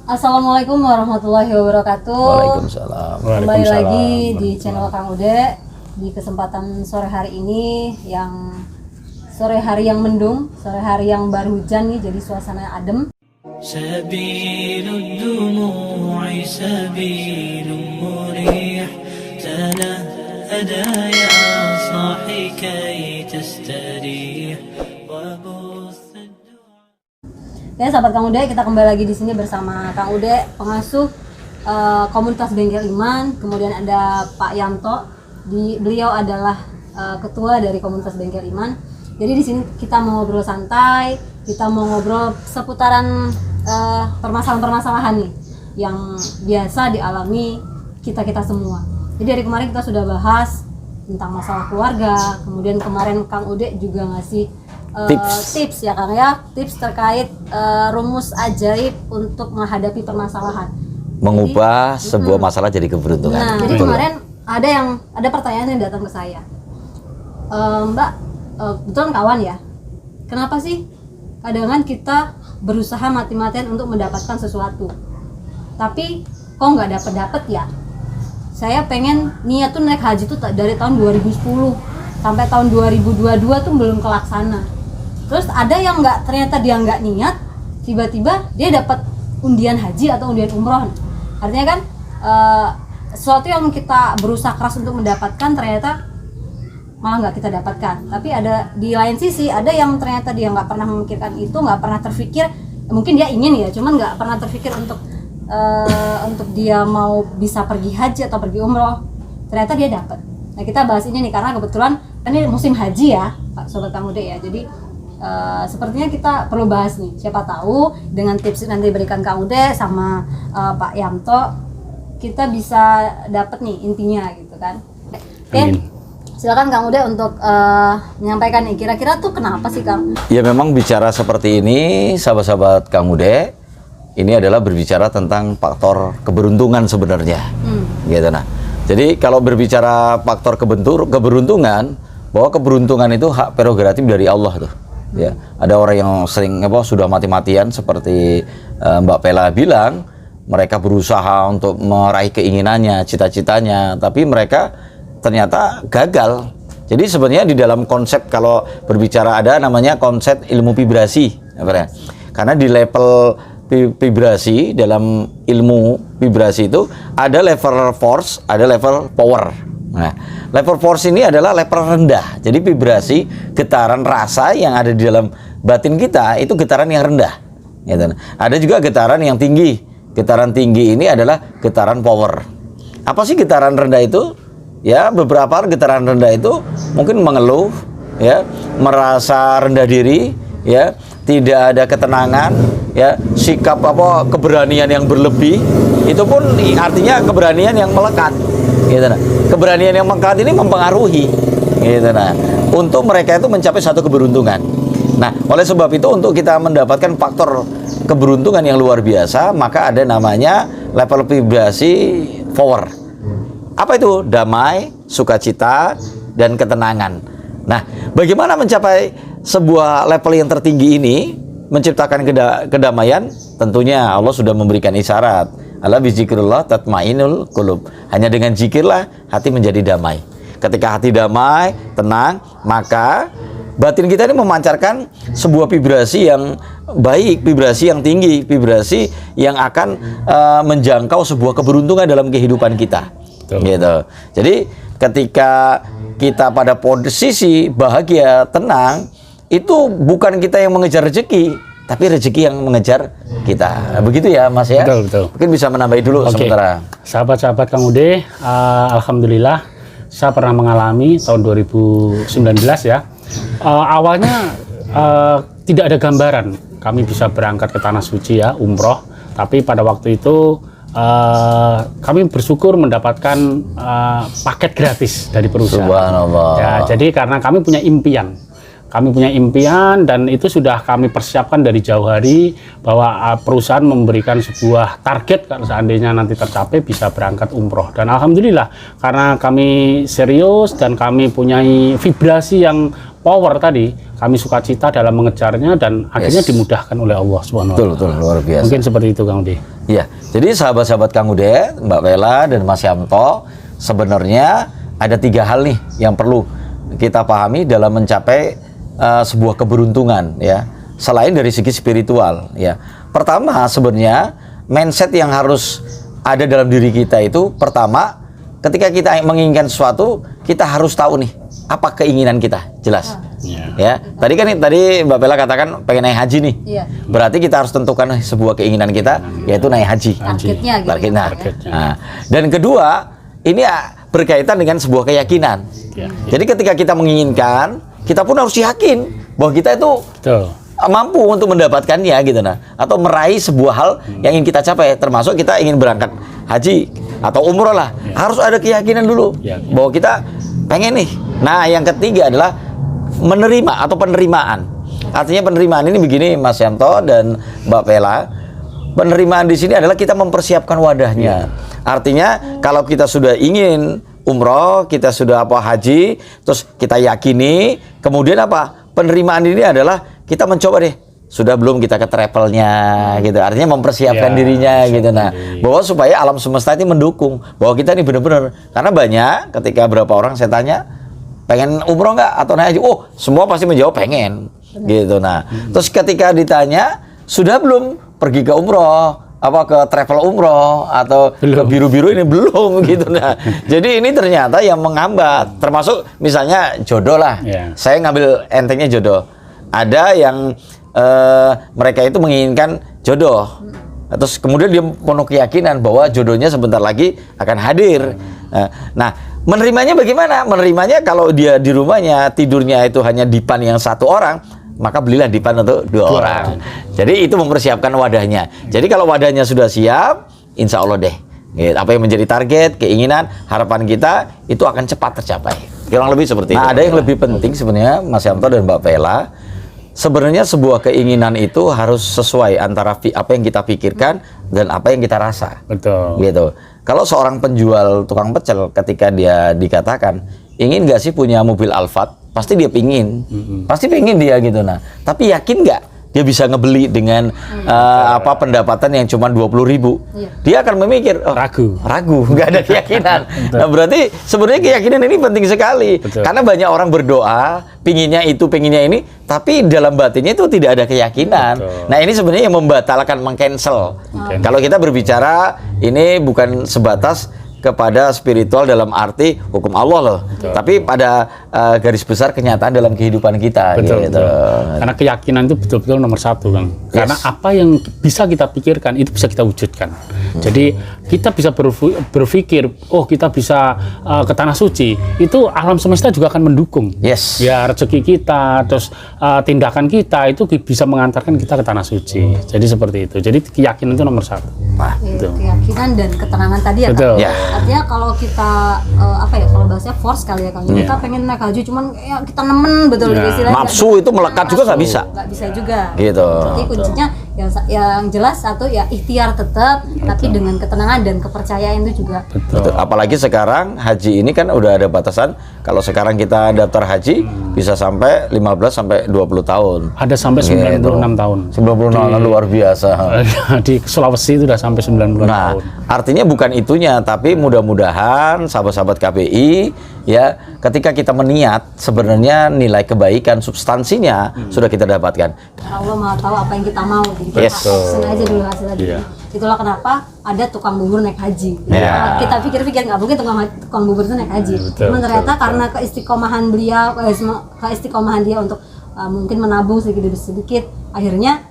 Assalamualaikum warahmatullahi wabarakatuh. Waalaikumsalam. Kembali lagi di channel Kang Ude di kesempatan sore hari ini, yang sore hari yang mendung, sore hari yang baru hujan nih, jadi suasana adem. Sabilud dumu'i sabilun murih tanahada ya sahi kay tastarih wa ya sahabat Kang Ude, kita kembali lagi di sini bersama Kang Ude, pengasuh komunitas Bengkel Iman. Kemudian ada Pak Yanto, beliau adalah ketua dari komunitas Bengkel Iman. Jadi di sini kita mau ngobrol santai, kita mau ngobrol seputaran permasalahan-permasalahan nih yang biasa dialami kita semua. Jadi dari kemarin kita sudah bahas tentang masalah keluarga, kemudian kemarin Kang Ude juga ngasih tips ya Kang ya, tips terkait rumus ajaib untuk menghadapi permasalahan, mengubah sebuah masalah jadi keberuntungan. Nah, jadi kemarin ada pertanyaan yang datang ke saya, Mbak, betulan kawan ya, kenapa sih kadang-kadang kita berusaha mati-matian untuk mendapatkan sesuatu, tapi kok nggak dapet ya? Saya pengen niat tuh naik haji tuh dari tahun 2010 sampai tahun 2022 tuh belum kelaksana. Terus ada yang ternyata dia nggak niat, tiba-tiba dia dapat undian haji atau undian umroh. Artinya kan sesuatu yang kita berusaha keras untuk mendapatkan ternyata malah nggak kita dapatkan. Tapi ada di lain sisi ada yang ternyata dia nggak pernah memikirkan itu, nggak pernah terpikir, mungkin dia ingin ya, cuman nggak pernah terpikir untuk dia mau bisa pergi haji atau pergi umroh, ternyata dia dapat. Nah, kita bahas ini nih karena kebetulan ini musim haji ya Pak Sobat Kang Ude ya. Jadi sepertinya kita perlu bahas nih, siapa tahu dengan tips nanti diberikan Kang Ude sama Pak Yanto kita bisa dapat nih intinya gitu kan. Oke, silakan Kang Ude untuk menyampaikan nih, kira-kira tuh kenapa sih Kang? Ya memang bicara seperti ini sahabat-sahabat Kang Ude, ini adalah berbicara tentang faktor keberuntungan sebenarnya, gitu. Nah, jadi kalau berbicara faktor keberuntungan, bahwa keberuntungan itu hak prerogatif dari Allah tuh. Ya, ada orang yang sering sudah mati-matian seperti Mbak Pela bilang, mereka berusaha untuk meraih keinginannya, cita-citanya, tapi mereka ternyata gagal. Jadi sebenarnya di dalam konsep, kalau berbicara ada namanya konsep ilmu vibrasi, karena di level vibrasi, dalam ilmu vibrasi itu ada level force, ada level power. Nah, level force ini adalah level rendah. Jadi vibrasi, getaran rasa yang ada di dalam batin kita itu getaran yang rendah. Gitu. Ada juga getaran yang tinggi. Getaran tinggi ini adalah getaran power. Apa sih getaran rendah itu? Ya, beberapa getaran rendah itu mungkin mengeluh, ya, merasa rendah diri, ya, tidak ada ketenangan, ya, sikap keberanian yang berlebih. Itu pun artinya keberanian yang melekat. Gitu, nah. Keberanian yang melekat ini mempengaruhi, gitu, nah, untuk mereka itu mencapai satu keberuntungan. Nah, oleh sebab itu untuk kita mendapatkan faktor keberuntungan yang luar biasa, maka ada namanya level vibrasi power. Apa itu? Damai, sukacita, dan ketenangan. Nah, bagaimana mencapai sebuah level yang tertinggi ini, menciptakan kedamaian? Tentunya Allah sudah memberikan isyarat. Ala bizikrillah tatmainul qulub. Hanya dengan zikirlah hati menjadi damai. Ketika hati damai, tenang, maka batin kita ini memancarkan sebuah vibrasi yang baik, vibrasi yang tinggi, vibrasi yang akan menjangkau sebuah keberuntungan dalam kehidupan kita. Gitu. Jadi ketika kita pada posisi bahagia, tenang, itu bukan kita yang mengejar rezeki, tapi rezeki yang mengejar kita. Begitu ya Mas ya? Betul. Mungkin bisa menambahi dulu sementara. Sahabat-sahabat Kang Ude, alhamdulillah saya pernah mengalami tahun 2019 ya. Awalnya tidak ada gambaran kami bisa berangkat ke Tanah Suci ya, umroh. Tapi pada waktu itu kami bersyukur mendapatkan paket gratis dari perusahaan. Subhanallah. Ya, jadi karena kami punya impian. Kami punya impian dan itu sudah kami persiapkan dari jauh hari bahwa perusahaan memberikan sebuah target kalau seandainya nanti tercapai bisa berangkat umroh. Dan alhamdulillah karena kami serius dan kami punya vibrasi yang power tadi, kami sukacita dalam mengejarnya dan akhirnya dimudahkan oleh Allah Subhanahu wa Betul, Ta'ala. betul, luar biasa. Mungkin seperti itu Kang Ude. Iya, jadi sahabat-sahabat Kang Ude, Mbak Vela dan Mas Yanto, sebenarnya ada 3 hal nih yang perlu kita pahami dalam mencapai sebuah keberuntungan, ya. Selain dari segi spiritual, ya. Pertama, sebenarnya mindset yang harus ada dalam diri kita itu, pertama, ketika kita menginginkan sesuatu, kita harus tahu nih apa keinginan kita, jelas. Ya, tadi Mbak Vela katakan pengen naik haji nih. Iya. Berarti kita harus tentukan sebuah keinginan kita, yaitu naik haji. Targetnya gitu. Targetnya. Targetnya. Nah, dan kedua, ini berkaitan dengan sebuah keyakinan. Ya. Jadi ketika kita menginginkan, kita pun harus yakin bahwa kita itu Betul. mampu untuk mendapatkannya gitu, nah, atau meraih sebuah hal yang ingin kita capai, termasuk kita ingin berangkat haji atau umroh lah, harus ada keyakinan dulu bahwa kita pengen nih. Nah, yang ketiga adalah menerima atau penerimaan. Artinya penerimaan ini begini, Mas Yanto dan Mbak Vela. Penerimaan di sini adalah kita mempersiapkan wadahnya. Artinya kalau kita sudah ingin umroh, kita sudah haji, terus kita yakini, kemudian penerimaan ini adalah kita mencoba deh, sudah belum kita ke travelnya gitu. Artinya mempersiapkan dirinya gitu. Nah, bahwa supaya alam semesta ini mendukung bahwa kita ini benar-benar, karena banyak ketika berapa orang saya tanya pengen umroh nggak atau naik haji, semua pasti menjawab pengen gitu. Nah, terus ketika ditanya sudah belum pergi ke umroh, ke travel umroh atau ke biru-biru ini belum gitu. Nah, jadi ini ternyata yang menghambat, termasuk misalnya jodoh lah. Saya ngambil entengnya jodoh. Ada yang mereka itu menginginkan jodoh, terus kemudian dia penuh keyakinan bahwa jodohnya sebentar lagi akan hadir. Nah, menerimanya bagaimana? Menerimanya kalau dia di rumahnya tidurnya itu hanya dipan yang 1 orang, maka belilah dipan untuk 2 orang. Jadi itu mempersiapkan wadahnya. Jadi kalau wadahnya sudah siap, insya Allah deh, apa yang menjadi target, keinginan, harapan kita itu akan cepat tercapai. Kurang lebih seperti itu. Nah, ada yang lebih penting sebenarnya, Mas Yanto dan Mbak Vela. Sebenarnya sebuah keinginan itu harus sesuai antara apa yang kita pikirkan dan apa yang kita rasa. Betul. Gitu. Kalau seorang penjual tukang pecel ketika dia dikatakan ingin nggak sih punya mobil Alphard, pasti dia pingin, pasti pingin dia gitu. Nah, tapi yakin nggak dia bisa ngebeli dengan pendapatan yang cuma 20.000? Dia akan memikir, ragu, nggak ada keyakinan. Nah, berarti sebenarnya keyakinan ini penting sekali. Karena banyak orang berdoa, pinginnya itu, pinginnya ini, tapi dalam batinnya itu tidak ada keyakinan. Nah, ini sebenarnya yang membatalkan, mengcancel. Kalau kita berbicara, ini bukan sebatas kepada spiritual dalam arti hukum Allah loh, tapi pada garis besar kenyataan dalam kehidupan kita. Betul. Gitu. Karena keyakinan itu betul-betul nomor 1, Kang. Karena apa yang bisa kita pikirkan itu bisa kita wujudkan. Jadi kita bisa berpikir, kita bisa ke tanah suci, itu alam semesta juga akan mendukung. Ya, rezeki kita, terus tindakan kita itu bisa mengantarkan kita ke tanah suci. Jadi seperti itu. Jadi keyakinan itu nomor 1. Keyakinan dan ketenangan tadi ya, betul. Kan? Artinya kalau kita kalau bahasanya force kali ya, Kang. Kita pengen naik haji, cuman ya kita nemen betul istilahnya. Nafsu itu melekat juga nggak bisa. Nggak bisa juga. Gitu. Jadi kuncinya yang jelas satu ya ikhtiar tetap, tapi dengan ketenangan dan kepercayaan itu juga. Betul. Apalagi sekarang haji ini kan udah ada batasan. Kalau sekarang kita daftar haji bisa sampai 15 sampai 20 tahun. Ada sampai 96 tahun. 96 luar biasa. Di Sulawesi itu udah sampai 90 tahun. Artinya bukan itunya, tapi mudah-mudahan sahabat-sahabat KBI ya, ketika kita meniat sebenarnya nilai kebaikan substansinya sudah kita dapatkan. Allah Maha tahu apa yang kita mau. Jadi kita aja dulu hasilnya. Itulah kenapa ada tukang bubur naik haji. Kita pikir-pikir nggak mungkin tukang bubur itu naik haji. Cuman ternyata karena keistiqomahan beliau, keistiqomahan dia untuk mungkin menabung sedikit-sedikit, akhirnya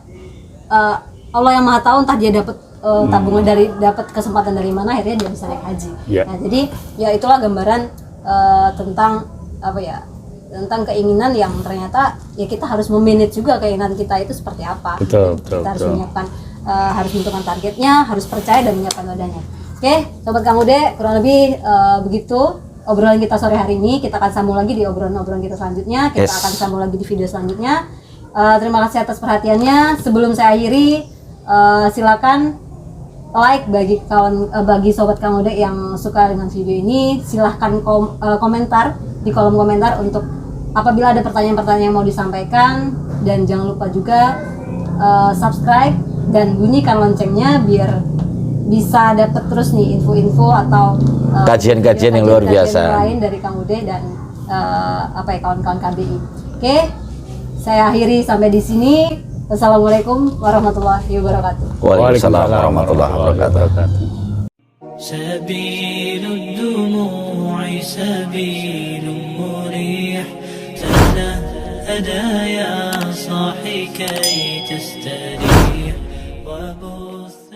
Allah yang Maha tahu entah dia dapat tabungan dapat kesempatan dari mana, akhirnya dia bisa naik haji. Nah, jadi ya itulah gambaran tentang tentang keinginan yang ternyata ya kita harus memanage juga keinginan kita itu seperti apa. Kita harus menyiapkan, harus menentukan targetnya, harus percaya dan menyiapkan wadahnya. Oke, Sobat Kang Ude, kurang lebih begitu obrolan kita sore hari ini. Kita akan sambung lagi di obrolan-obrolan kita selanjutnya. Kita akan sambung lagi di video selanjutnya. Terima kasih atas perhatiannya. Sebelum saya akhiri, silakan like bagi Sobat Kang Ude yang suka dengan video ini. Silahkan komentar di kolom komentar untuk apabila ada pertanyaan-pertanyaan yang mau disampaikan, dan jangan lupa juga subscribe dan bunyikan loncengnya biar bisa dapat terus nih info-info atau kajian-kajian yang luar biasa lain dari Kang Ude dan kawan-kawan KBI. Oke, saya akhiri sampai di sini. Wassalamualaikum warahmatullahi wabarakatuh. Waalaikumsalam warahmatullahi wabarakatuh. سبيل الدموع سبيل مريح تنهدى يا صاحي كي تستريح وبث